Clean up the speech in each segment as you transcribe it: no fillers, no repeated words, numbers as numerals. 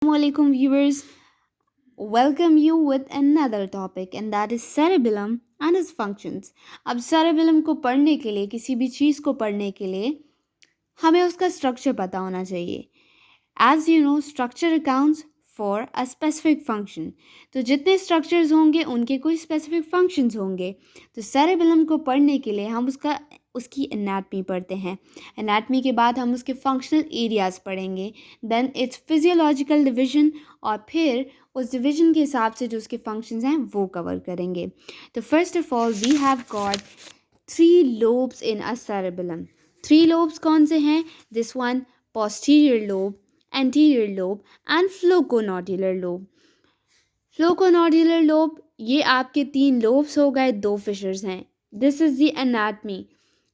Assalamualaikum viewers, welcome you with another topic and that is cerebellum and its functions. अब cerebellum को पढ़ने के लिए किसी भी चीज़ को पढ़ने के लिए हमें उसका स्ट्रक्चर पता होना चाहिए. As you know, structure accounts for a specific function. तो जितने structures होंगे उनके कोई specific functions होंगे. तो cerebellum को पढ़ने के लिए हम उसकी anatomy पढ़ते हैं. anatomy के बाद हम उसके functional areas पढ़ेंगे. Then its physiological division और फिर उस division के हिसाब से जो उसके functions हैं वो cover करेंगे. तो first of all we have got 3 lobes in a cerebellum. 3 lobes कौन से हैं? This one posterior lobe, anterior lobe and flocconodular lobe. Flocconodular lobe ये आपके 3 lobes हो गए, 2 fissures हैं. This is the anatomy.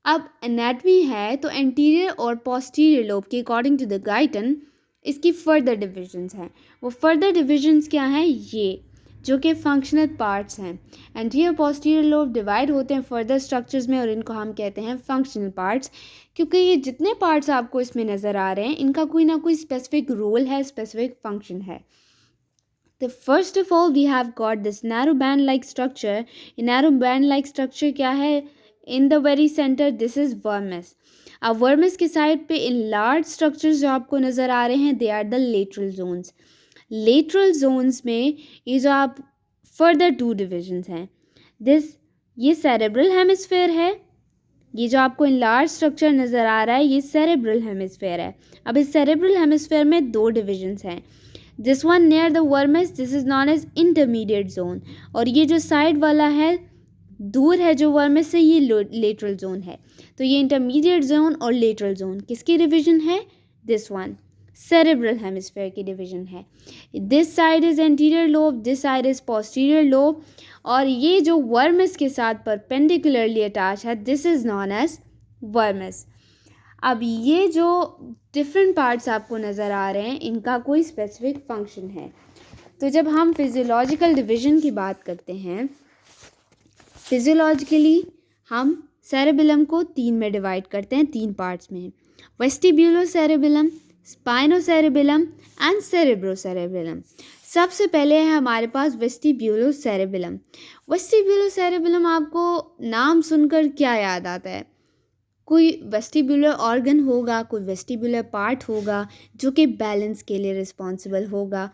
अब anatomy है तो anterior और posterior lobe के according to the Guyton इसकी further divisions हैं. वो further divisions क्या हैं? ये जो कि फंक्शनल पार्ट्स हैं. एंटीरियर पोस्टीरियर लोब डिवाइड होते हैं फर्दर स्ट्रक्चर्स में और इनको हम कहते हैं फंक्शनल पार्ट्स, क्योंकि ये जितने पार्ट्स आपको इसमें नज़र आ रहे हैं इनका कोई ना कोई स्पेसिफिक रोल है, स्पेसिफिक फंक्शन है. तो first of all we have got this narrow band like structure. ये नैरो बैंड लाइक स्ट्रक्चर क्या है? In the very centre this is vermis. अब वर्मस के साइड पे इन लार्ज स्ट्रक्चर्स जो आपको नज़र आ रहे हैं they are the lateral zones. Lateral zones में ये जो आप फर्दर 2 डिविजन्स हैं. ये सेरेब्रल हेमिस्फेयर है. ये जो आपको इन लार्ज स्ट्रक्चर नज़र आ रहा है ये सेरेब्रल हेमिस्फेयर है. अब इस सेरेब्रल हेमिस्फेयर में 2 डिविजन्स हैं. This one near the vermis this is known as intermediate zone, और ये जो साइड वाला है दूर है जो वर्मस से ये लेटरल जोन है. तो ये इंटरमीडिएट जोन और लेटरल जोन किसकी डिवीजन है? दिस वन सेरेब्रल हेमिस्फेयर की डिवीजन है. This side is anterior lobe, this side is posterior lobe, और ये जो वर्मस के साथ परपेंडिकुलरली अटैच है दिस इज़ नॉन एज वर्मस. अब ये जो डिफरेंट पार्ट्स आपको नज़र आ रहे हैं इनका कोई स्पेसिफिक फंक्शन है. तो जब हम फिजियोलॉजिकल डिवीजन की बात करते हैं, फिजियोलॉजिकली हम सेरेबेलम को 3 में डिवाइड करते हैं, 3 पार्ट्स में. Vestibulo cerebellum, स्पाइनोसेरेबेलम and सेरेब्रोसेरेबेलम. सबसे पहले है हमारे पास वेस्टिब्यूलो सेरेबेलम. वेस्टिब्यूलो सेरेबेलम आपको नाम सुनकर क्या याद आता है? कोई वेस्टिब्यूलर ऑर्गन होगा, कोई वेस्टिब्यूलर पार्ट होगा जो कि बैलेंस के लिए रिस्पॉन्सिबल होगा.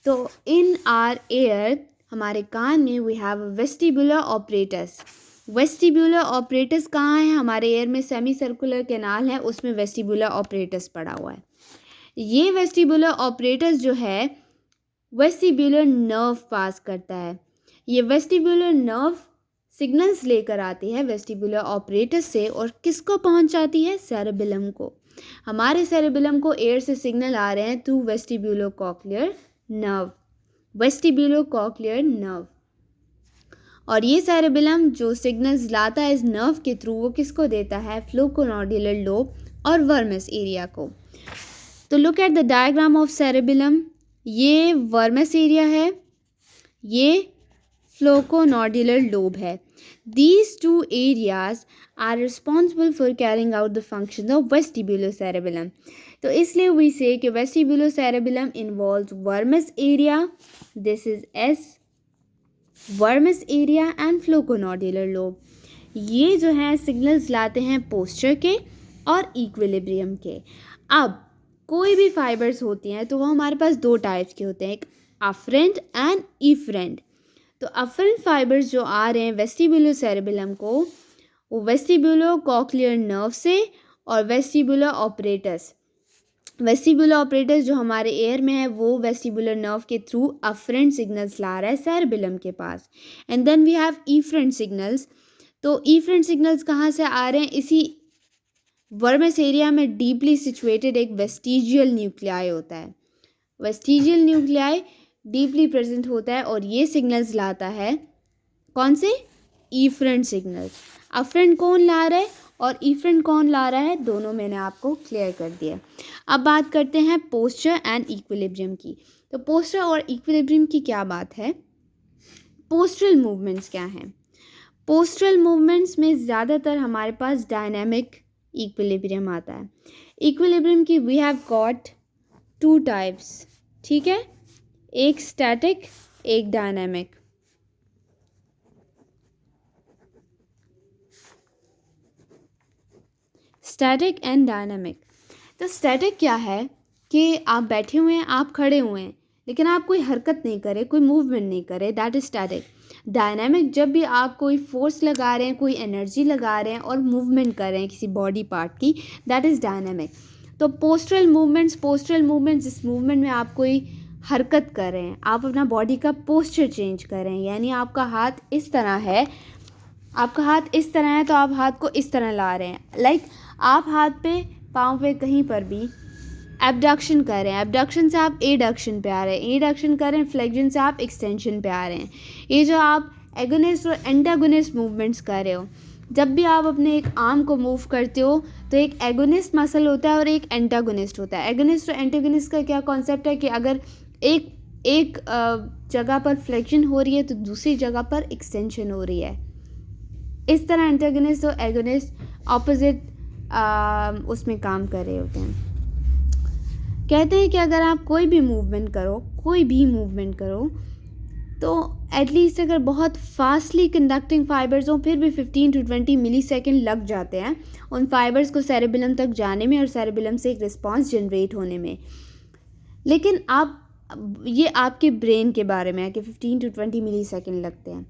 तो इन आर एयर हमारे कान में we have vestibular apparatus. Vestibular apparatus कहाँ है? हमारे एयर में सेमी सर्कुलर कैनाल है, उसमें वेस्टिब्यूलर ऑपरेटस पड़ा हुआ है. ये वेस्टिब्यूलर ऑपरेटस जो है वेस्टिब्यूलर नर्व पास करता है. ये वेस्टिब्यूलर नर्व सिग्नल्स लेकर आती है वेस्टिब्यूलर ऑपरेटस से और किसको पहुंचाती है? सेरेबेलम को. हमारे सेरेबेलम को एयर से सिग्नल आ रहे हैं through vestibular cochlear nerve. Vestibular cochlear nerve, और ये सेरेबेलम जो सिग्नल्स लाता है इस नर्व के थ्रू वो किसको देता है? फ्लोकोनोडुलर लोब और वर्मस एरिया को. तो look at the diagram of cerebellum. ये वर्मस एरिया है, ये फ्लोकोनोडुलर लोब है. These 2 areas are responsible for carrying out the functions of vestibular cerebellum. तो इसलिए we say कि vestibular cerebellum involves vermis area, this is S, vermis area and flocconodular lobe. ये जो है सिग्नल्स लाते हैं पोस्चर के और इक्विलिब्रियम के. अब कोई भी फाइबर्स होती हैं तो वो हमारे पास 2 टाइप्स के होते हैं, एक अफरेंट एंड इफरेंट. तो अफरेंट फाइबर्स जो आ रहे हैं वेस्टिब्यूलर सेरेबेलम को वो वेस्टिब्यूलर कॉक्लियर नर्व से और वेस्टिब्यूलर ऑपरेटस. वेस्टिब्यूलर ऑपरेटस जो हमारे एयर में है वो वेस्टिब्यूलर नर्व के थ्रू अफरेंट सिग्नल्स ला रहा है सेरेबेलम के पास. And then we have efferent signals. तो इफरेंट सिग्नल्स कहाँ से आ रहे हैं? इसी वर्मस एरिया में डीपली सिचुएटेड एक वेस्टिजियल न्यूक्लियाई होता है. वेस्टिजियल न्यूक्लियाई डीपली प्रेजेंट होता है और ये सिग्नल्स लाता है कौन से? Efferent signals. अफरेंट कौन ला रहा है और इफरेंट कौन ला रहा है? दोनों मैंने आपको क्लियर कर दिया. अब बात करते हैं पोस्चर एंड इक्विलिब्रियम की. तो पोस्चर और इक्विलिब्रियम की क्या बात है? पोस्टरल मूवमेंट्स क्या हैं? पोस्टरल मूवमेंट्स में ज़्यादातर हमारे पास डायनामिक इक्विलिब्रियम आता है. इक्विलिब्रियम की वी हैव गॉट 2 टाइप्स. ठीक है, एक स्टैटिक एक डायनामिक। Static and dynamic. तो स्टैटिक क्या है कि आप बैठे हुए हैं, आप खड़े हुए हैं, लेकिन आप कोई हरकत नहीं करे, कोई मूवमेंट नहीं करे, दैट इज स्टैटिक। डायनामिक जब भी आप कोई फोर्स लगा रहे हैं, कोई एनर्जी लगा रहे हैं और मूवमेंट कर रहे हैं किसी बॉडी पार्ट की, दैट इज़ डायनामिक। तो पोस्टरल मूवमेंट्स जिस मूवमेंट में आप कोई हरकत कर रहे हैं, आप अपना बॉडी का पोस्चर चेंज कर रहे हैं, यानी आपका हाथ इस तरह है, आपका हाथ इस तरह है तो आप हाथ को इस तरह ला रहे हैं। लाइक आप हाथ पे, पाँव पे, कहीं पर भी एबडक्शन कर रहे हैं, एबडक्शन से आप एडक्शन पे आ रहे हैं, एडक्शन कर रहे हैं, फ्लेक्शन से आप एक्सटेंशन पे आ रहे हैं। ये जो आप एगोनिस्ट और एंटागोनिस्ट मूवमेंट्स कर रहे हो, जब भी आप अपने एक आर्म को मूव करते हो तो एक एगोनिस्ट मसल होता है और एक एंटागोनिस्ट होता है। एगोनिस्ट और एंटागोनिस्ट का क्या कॉन्सेप्ट है कि अगर एक जगह पर फ्लेक्शन हो रही है तो दूसरी जगह पर एक्सटेंशन हो रही है। इस तरह एंटागोनिस्ट और एगोनिस्ट ऑपोजिट उसमें काम कर रहे होते हैं। कहते हैं कि अगर आप कोई भी मूवमेंट करो तो एटलीस्ट अगर बहुत फास्टली कंडक्टिंग फाइबर्स हों, फिर भी 15 to 20 मिली सेकेंड लग जाते हैं उन फाइबर्स को सेरेबेलम तक जाने में और सेरेबेलम से एक रिस्पॉन्स जनरेट होने में। लेकिन ये आपके ब्रेन के बारे में है कि 15 to 20 मिली सेकेंड लगते हैं,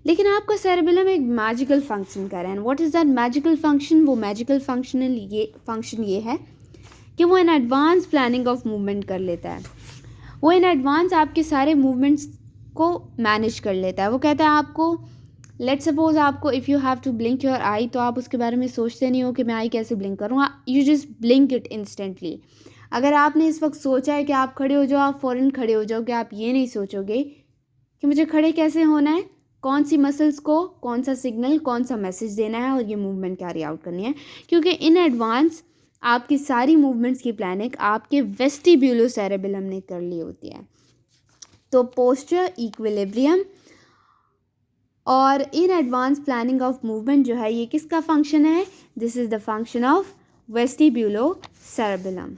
लेकिन आपका सेरेबेलम एक मैजिकल फंक्शन कर रहा है। What is that magical function? वो मैजिकल फंक्शन ये है कि वो इन एडवांस प्लानिंग ऑफ मूवमेंट कर लेता है। वो इन एडवांस आपके सारे मूवमेंट्स को मैनेज कर लेता है। वो कहता है आपको, लेट्स सपोज आपको if you have to blink your eye, तो आप उसके बारे में सोचते नहीं हो कि मैं आई कैसे ब्लिंक करूँ, you just blink it instantly. अगर आपने इस वक्त सोचा है कि आप खड़े हो जाओ, आप फ़ौरन खड़े हो जाओगे। आप ये नहीं सोचोगे कि मुझे खड़े कैसे होना है, कौन सी मसल्स को कौन सा सिग्नल, कौन सा मैसेज देना है और ये मूवमेंट कैरी आउट करनी है, क्योंकि इन एडवांस आपकी सारी मूवमेंट्स की प्लानिंग आपके वेस्टिब्यूलो सेरेबेलम ने कर ली होती है। तो पोस्चर, इक्विलिब्रियम और in advance planning of movement जो है, ये किसका फंक्शन है? This is the function of vestibulocerebellum.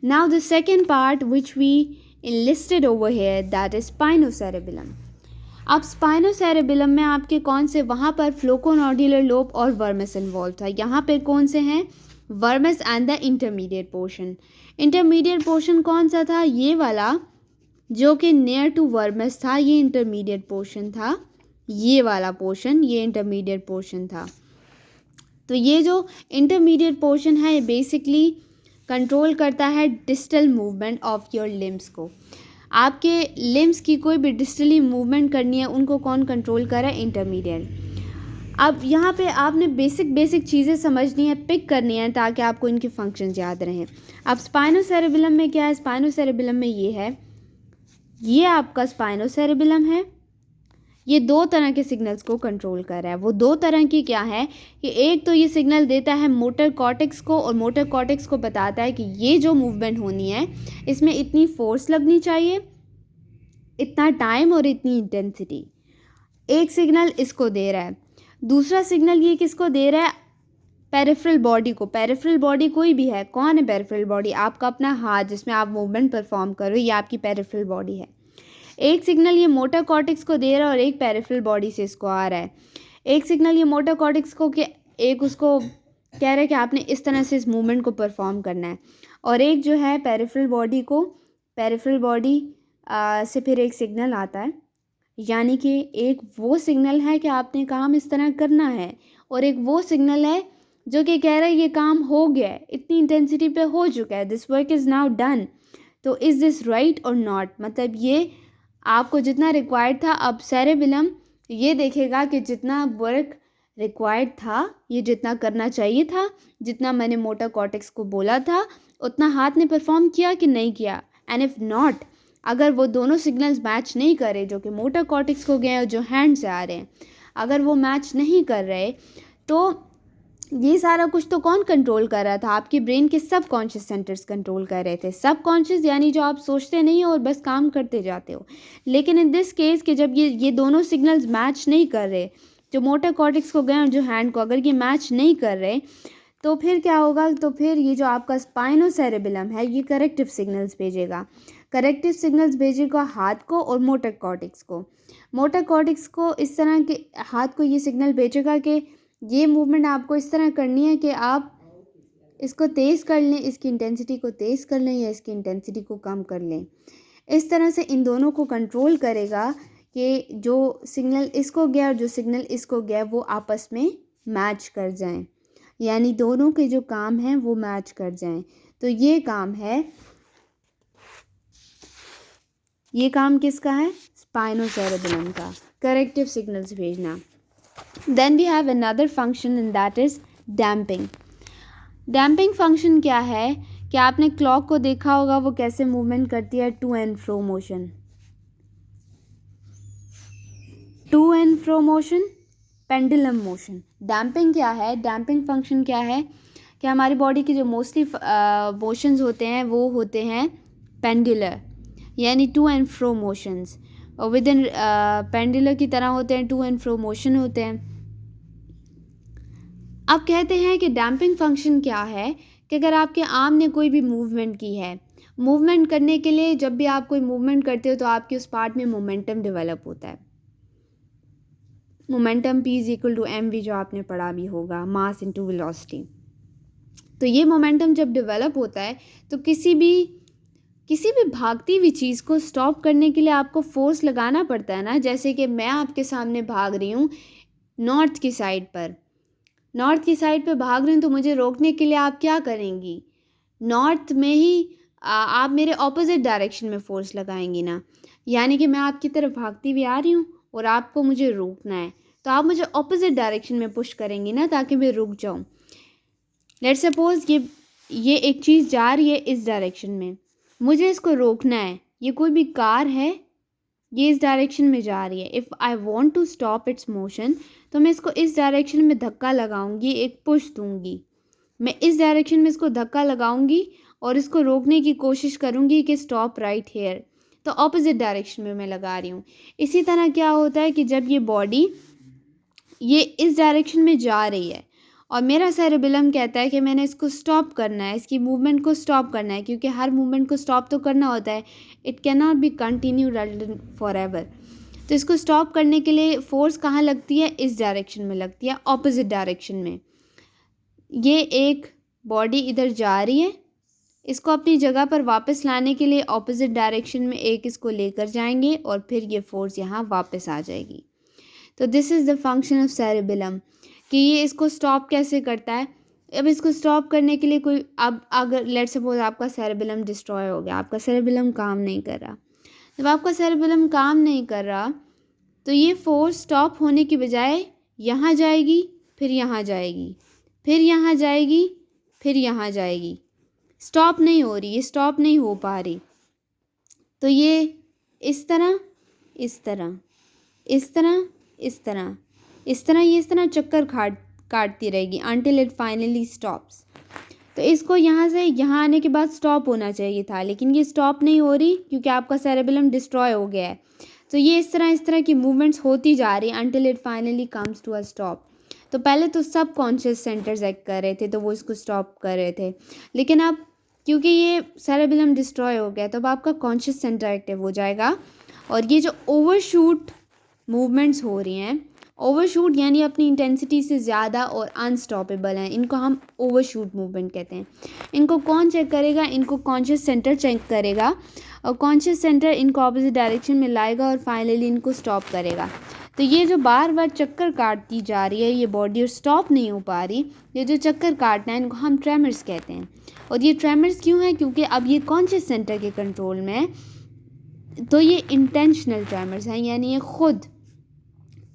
Now the second part which we enlisted over here, that is spinocerebellum. अब स्पाइनोसेरेबेलम में आपके कौन से, वहाँ पर फ्लोकोनॉड्यूलर लोब और वर्मस इन्वॉल्व था। यहाँ पे कौन से हैं? Vermis and the intermediate portion. Intermediate portion कौन सा था? ये वाला जो कि नियर टू वर्मस था, ये इंटरमीडिएट पोर्शन था। ये वाला पोर्शन, ये इंटरमीडिएट पोर्शन था। तो ये जो इंटरमीडिएट पोर्शन है, ये बेसिकली कंट्रोल करता है distal movement of your limbs को। आपके लिम्स की कोई भी डिस्टली मूवमेंट करनी है, उनको कौन कंट्रोल कर रहा है? इंटरमीडिएट। अब यहाँ पे आपने बेसिक चीज़ें समझनी है, पिक करनी है, ताकि आपको इनके फंक्शंस याद रहें। अब स्पाइनोसेरेबेलम में क्या है? स्पाइनोसेरेबेलम में ये है, ये आपका स्पाइनोसेरेबेलम है, ये दो तरह के सिग्नल्स को कंट्रोल कर रहा है। वो दो तरह की क्या है कि एक तो ये सिग्नल देता है मोटर कॉर्टेक्स को, और मोटर कॉर्टेक्स को बताता है कि ये जो मूवमेंट होनी है इसमें इतनी फोर्स लगनी चाहिए, इतना टाइम और इतनी इंटेंसिटी। एक सिग्नल इसको दे रहा है। दूसरा सिग्नल ये किसको दे रहा है? पेरिफेरल बॉडी को। पेरिफेरल बॉडी कोई भी है। कौन है पेरिफेरल बॉडी? आपका अपना हाथ जिसमें आप मूवमेंट परफॉर्म कर रहे हो, ये आपकी पेरिफेरल बॉडी है। एक सिग्नल ये मोटर कॉर्टेक्स को दे रहा है और एक पेरिफेरल बॉडी से इसको आ रहा है। एक सिग्नल ये मोटर कॉर्टेक्स को कि एक उसको कह रहा है कि आपने इस तरह से इस मूवमेंट को परफॉर्म करना है, और एक जो है पेरिफेरल बॉडी को, पेरिफेरल बॉडी से फिर एक सिग्नल आता है, यानी कि एक वो सिग्नल है कि आपने काम इस तरह करना है, और एक वो सिग्नल है जो कि कह रहा है ये काम हो गया है, इतनी इंटेंसिटी पे हो चुका है, this work is now done. तो इज़ दिस राइट और नॉट? मतलब ये आपको जितना रिक्वायर्ड था, अब सेरेबेलम ये देखेगा कि जितना वर्क रिक्वायर्ड था, ये जितना करना चाहिए था, जितना मैंने मोटर कॉर्टेक्स को बोला था, उतना हाथ ने परफॉर्म किया कि नहीं किया। एंड इफ़ नॉट, अगर वो दोनों सिग्नल्स मैच नहीं कर रहे, जो कि मोटर कॉर्टेक्स को गए और जो हैंड से आ रहे हैं, अगर वो मैच नहीं कर रहे, तो ये सारा कुछ तो कौन कंट्रोल कर रहा था? आपके ब्रेन के सब कॉन्शियस सेंटर्स कंट्रोल कर रहे थे। सब कॉन्शियस यानी जो आप सोचते नहीं हो और बस काम करते जाते हो। लेकिन इन दिस केस कि जब ये दोनों सिग्नल्स मैच नहीं कर रहे, जो मोटर कॉर्टेक्स को गए और जो हैंड को, अगर ये मैच नहीं कर रहे, तो फिर क्या होगा? तो फिर ये जो आपका स्पाइनोसेरेबेलम है, ये करेक्टिव सिग्नल्स भेजेगा। करेक्टिव सिग्नल्स भेजेगा हाथ को और मोटर कॉर्टेक्स को। मोटर कॉर्टेक्स को इस तरह के हाथ को ये सिग्नल भेजेगा कि ये मूवमेंट आपको इस तरह करनी है कि आप इसको तेज़ कर लें, इसकी इंटेंसिटी को तेज़ कर लें या इसकी इंटेंसिटी को कम कर लें। इस तरह से इन दोनों को कंट्रोल करेगा कि जो सिग्नल इसको गया और जो सिग्नल इसको गया वो आपस में मैच कर जाएं, यानी दोनों के जो काम हैं वो मैच कर जाएं। तो ये काम किसका है? स्पाइनोसेरेबेलम का, करेक्टिव सिग्नल्स भेजना। Then we have another function and that is damping. Damping function क्या है कि आपने क्लॉक को देखा होगा वो कैसे मूवमेंट करती है, to and fro motion, to and fro motion, pendulum motion. Damping क्या है? डैम्पिंग फंक्शन क्या है कि हमारी बॉडी के जो मोस्टली मोशंस होते हैं वो होते हैं पेंडुलर, यानी टू एंड फ्रो मोशंस, और विद इन पेंडुलर की तरह होते हैं, टू एंड फ्रो मोशन होते हैं। अब कहते हैं कि डैम्पिंग फंक्शन क्या है कि अगर आपके आर्म ने कोई भी मूवमेंट की है, मूवमेंट करने के लिए जब भी आप कोई मूवमेंट करते हो तो आपके उस पार्ट में मोमेंटम डेवलप होता है। Momentum P is equal to mv, जो आपने पढ़ा भी होगा, मास इनटू वेलोसिटी। तो ये मोमेंटम जब डेवलप होता है तो किसी भी भागती हुई चीज़ को स्टॉप करने के लिए आपको फोर्स लगाना पड़ता है ना। जैसे कि मैं आपके सामने भाग रही हूँ नॉर्थ की साइड पर, नॉर्थ की साइड पे भाग रही हूँ, तो मुझे रोकने के लिए आप क्या करेंगी? नॉर्थ में ही आप मेरे ऑपोजिट डायरेक्शन में फोर्स लगाएंगी ना, यानी कि मैं आपकी तरफ भागती हुई आ रही हूँ और आपको मुझे रोकना है, तो आप मुझे ऑपोजिट डायरेक्शन में पुश करेंगी ना ताकि मैं रुक जाऊँ। लेट्स सपोज ये एक चीज़ जा रही है इस डायरेक्शन में, मुझे इसको रोकना है। ये कोई भी कार है, ये इस डायरेक्शन में जा रही है। If I want to stop its motion, तो मैं इसको इस डायरेक्शन में धक्का लगाऊंगी, एक पुश दूंगी। मैं इस डायरेक्शन में इसको धक्का लगाऊंगी और इसको रोकने की कोशिश करूंगी कि स्टॉप राइट हेयर, तो ऑपोजिट डायरेक्शन में मैं लगा रही हूँ। इसी तरह क्या होता है कि जब ये बॉडी ये इस डायरेक्शन में जा रही है और मेरा सेरेबेलम कहता है कि मैंने इसको स्टॉप करना है, इसकी मूवमेंट को स्टॉप करना है, क्योंकि हर मूवमेंट को स्टॉप तो करना होता है, it can not be continue for ever. तो इसको स्टॉप करने के लिए फोर्स कहाँ लगती है? इस डायरेक्शन में लगती है, ऑपोजिट डायरेक्शन में। ये एक बॉडी इधर जा रही है, इसको अपनी जगह पर वापस लाने के लिए ऑपोजिट डायरेक्शन में एक इसको लेकर जाएंगे और फिर ये फोर्स यहाँ वापस आ जाएगी। तो this is the function of cerebellum, कि ये इसको स्टॉप कैसे करता है। अब इसको स्टॉप करने के लिए कोई, अब अगर लेट्स सपोज आपका सेरेबेलम डिस्ट्रॉय हो गया, आपका सेरेबेलम काम नहीं कर रहा। जब आपका सेरेबेलम काम नहीं कर रहा तो ये फोर्स स्टॉप होने की बजाय यहाँ जाएगी, फिर यहाँ जाएगी, फिर यहाँ जाएगी, फिर यहाँ जाएगी। स्टॉप नहीं हो रही, ये स्टॉप नहीं हो पा रही। तो ये इस तरह, इस तरह, इस तरह, इस तरह, इस तरह, ये इस तरह चक्कर काटती रहेगी until it finally stops। तो इसको यहाँ से यहाँ आने के बाद स्टॉप होना चाहिए था, लेकिन ये स्टॉप नहीं हो रही क्योंकि आपका सेरेबेलम डिस्ट्रॉय हो गया है। तो ये इस तरह की मूवमेंट्स होती जा रही until it finally comes to a stop। तो पहले तो सब कॉन्शियस सेंटर्स एक्ट कर रहे थे, तो वो इसको स्टॉप कर रहे थे, लेकिन अब क्योंकि ये सेरेबेलम डिस्ट्रॉय हो गया तो अब आपका कॉन्शियस सेंटर एक्टिव हो जाएगा। और ये जो ओवरशूट मूवमेंट्स हो रही हैं, ओवरशूट यानी अपनी इंटेंसिटी से ज़्यादा और अनस्टॉपेबल हैं, इनको हम ओवरशूट मूवमेंट कहते हैं। इनको कौन चेक करेगा? इनको कॉन्शियस सेंटर चेक करेगा, और कॉन्शियस सेंटर इनको ऑपोजिट डायरेक्शन में लाएगा और फाइनली इनको स्टॉप करेगा। तो ये जो बार बार चक्कर काटती जा रही है ये बॉडी और स्टॉप नहीं हो पा रही, ये जो चक्कर काटना है इनको हम ट्रेमर्स कहते हैं। और ये ट्रेमर्स क्यों है? क्योंकि अब ये कॉन्शियस सेंटर के कंट्रोल में है, तो ये इंटेंशनल ट्रेमर्स हैं, यानी ये खुद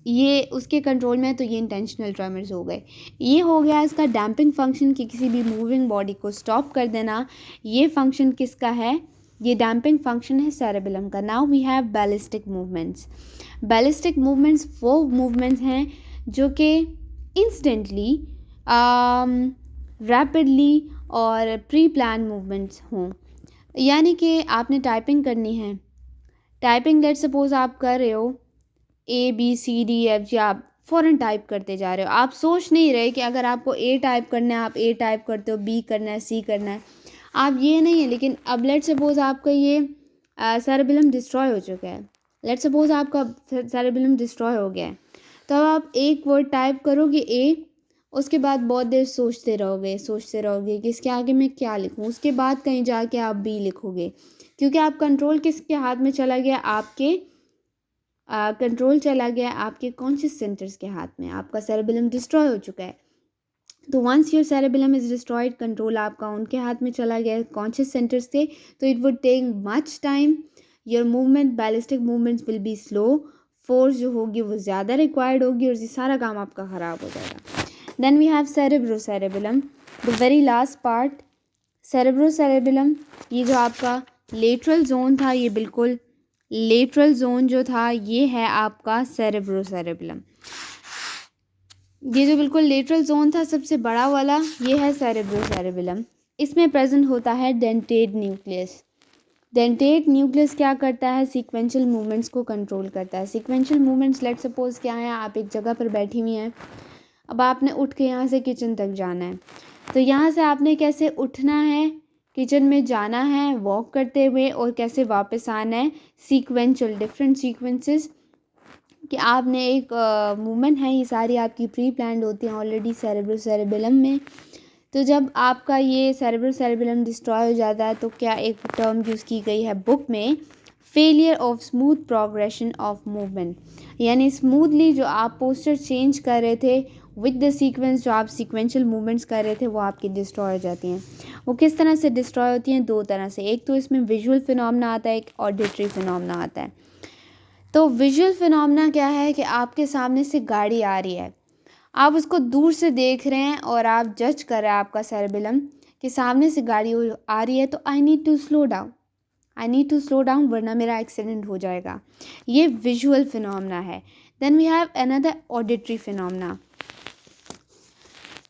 ये उसके कंट्रोल में है, तो ये इंटेंशनल ट्रेमर्स हो गए। ये हो गया इसका डैम्पिंग फंक्शन, कि किसी भी मूविंग बॉडी को स्टॉप कर देना। ये फंक्शन किसका है? ये डैम्पिंग फंक्शन है सेरेबेलम का। Now we have ballistic movements. Ballistic movements वो मूवमेंट्स हैं जो कि इंस्टेंटली, रैपिडली और प्री प्लान मूवमेंट्स हों। यानी कि आपने टाइपिंग करनी है, टाइपिंग लेट्स सपोज आप कर रहे हो ABCDFG, आप फ़ौरन टाइप करते जा रहे हो, आप सोच नहीं रहे कि अगर आपको A टाइप करना है आप A टाइप करते हो, B करना है, C करना है, आप ये नहीं है। लेकिन अब लेट्स सपोज आपका ये सेरेबेलम डिस्ट्रॉय हो चुका है, लेट्स सपोज आपका सेरेबेलम डिस्ट्रॉय हो गया है, तो अब आप एक वर्ड टाइप करोगे ए, उसके बाद बहुत देर सोचते रहोगे कि इसके आगे मैं क्या लिखूं, उसके बाद कहीं जाके आप बी लिखोगे, क्योंकि आप कंट्रोल किसके हाथ में चला गया, आपके कंट्रोल चला गया आपके कॉन्शियस सेंटर्स के हाथ में, आपका सेरेबेलम डिस्ट्रॉय हो चुका है। तो once your cerebellum is destroyed, control आपका उनके हाथ में चला गया कॉन्शियस सेंटर्स से, तो it would take much time, your movement ballistic movements will be slow, force जो होगी वो ज़्यादा रिक्वायर्ड होगी और ये सारा काम आपका ख़राब हो जाएगा। Then we have cerebrocerebellum, the very last part. Cerebrocerebellum, ये जो आपका लेटरल जोन था, ये बिल्कुल लेटरल जोन जो था ये है आपका सेरेब्रोसेरेबेलम। ये जो बिल्कुल लेटरल जोन था सबसे बड़ा वाला, ये है सेरेब्रोसेरेबेलम। इसमें प्रेजेंट होता है डेंटेट न्यूक्लियस। डेंटेट न्यूक्लियस क्या करता है, सीक्वेंशियल मूवमेंट्स को कंट्रोल करता है। सीक्वेंशियल मूवमेंट्स लेट सपोज क्या है, आप एक जगह पर बैठी हुई हैं, अब आपने उठ के यहाँ से किचन तक जाना है, तो यहाँ से आपने कैसे उठना है, किचन में जाना है वॉक करते हुए, और कैसे वापस आना है, सीक्वेंशियल डिफरेंट सीक्वेंसेस कि आपने एक मूवमेंट है, ये सारी आपकी प्री प्लान्ड होती हैं ऑलरेडी सेरेब्रोसेरेबेलम में। तो जब आपका ये सेरेब्रोसेरेबेलम डिस्ट्रॉय हो जाता है, तो क्या एक टर्म यूज़ की गई है बुक में, failure of smooth progression of movement, यानी स्मूथली जो आप पोस्चर चेंज कर रहे थे विद द सीक्वेंस, जो आप सीक्वेंशियल मूवमेंट्स कर रहे थे वो आपकी डिस्ट्रॉय हो जाती हैं। वो किस तरह से डिस्ट्रॉय होती हैं, दो तरह से, एक तो इसमें विजुअल फिनोमेना आता है, एक ऑडिटरी फिनोमेना आता है। तो विजुअल फिनोमेना क्या है कि आपके सामने से गाड़ी आ रही है, आप उसको दूर से देख रहे हैं और आप जज कर रहे हैं आपका सेरेबेलम कि सामने से गाड़ी आ रही है, तो I need to slow down वरना मेरा एक्सीडेंट हो जाएगा। ये विजुअल फिनोमेना है। Then we have another auditory phenomena,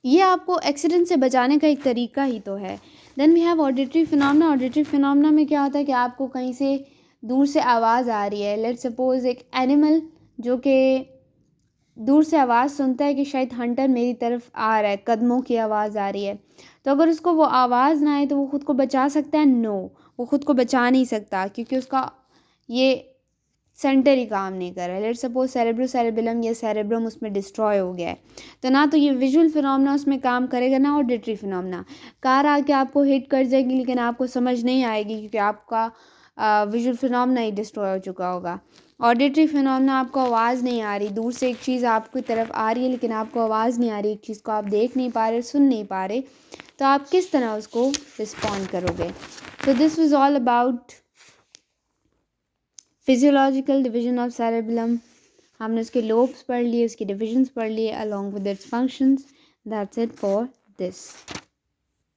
ये आपको एक्सीडेंट से बचाने का एक तरीका ही तो है। Then we have auditory phenomena. Auditory phenomena में क्या होता है कि आपको कहीं से दूर से आवाज़ आ रही है, लेट्स सपोज एक एनिमल जो कि दूर से आवाज़ सुनता है कि शायद हंटर मेरी तरफ आ रहा है, कदमों की आवाज़ आ रही है, तो अगर उसको वो आवाज़ ना आए तो वो ख़ुद को बचा सकता है, नो, वो ख़ुद को बचा नहीं सकता, क्योंकि उसका ये सेंटर ही काम नहीं कर रहा है। लेट्स सपोज सेरेब्रोसेरेबेलम या सेरेब्रम उसमें डिस्ट्रॉय हो गया है, तो ना तो ये विजुअल फिनोमेना उसमें काम करेगा, ना ऑडिटरी फिनोमेना। कार आके आपको हिट कर जाएगी लेकिन आपको समझ नहीं आएगी, क्योंकि आपका विजुअल फिनोमेना ही डिस्ट्रॉय हो चुका होगा। ऑडिटरी फिनोमेना, आपको आवाज़ नहीं आ रही, दूर से एक चीज़ आपकी तरफ आ रही है लेकिन आपको आवाज़ नहीं आ रही, एक चीज़ को आप देख नहीं पा रहे, सुन नहीं पा रहे, तो आप किस तरह उसको रिस्पॉन्ड करोगे। तो this was all about physiological division of cerebellum. हमने उसके लोब्स पढ़ लिए, उसके डिविजन्स पढ़ लिए along with its functions. That's it for this.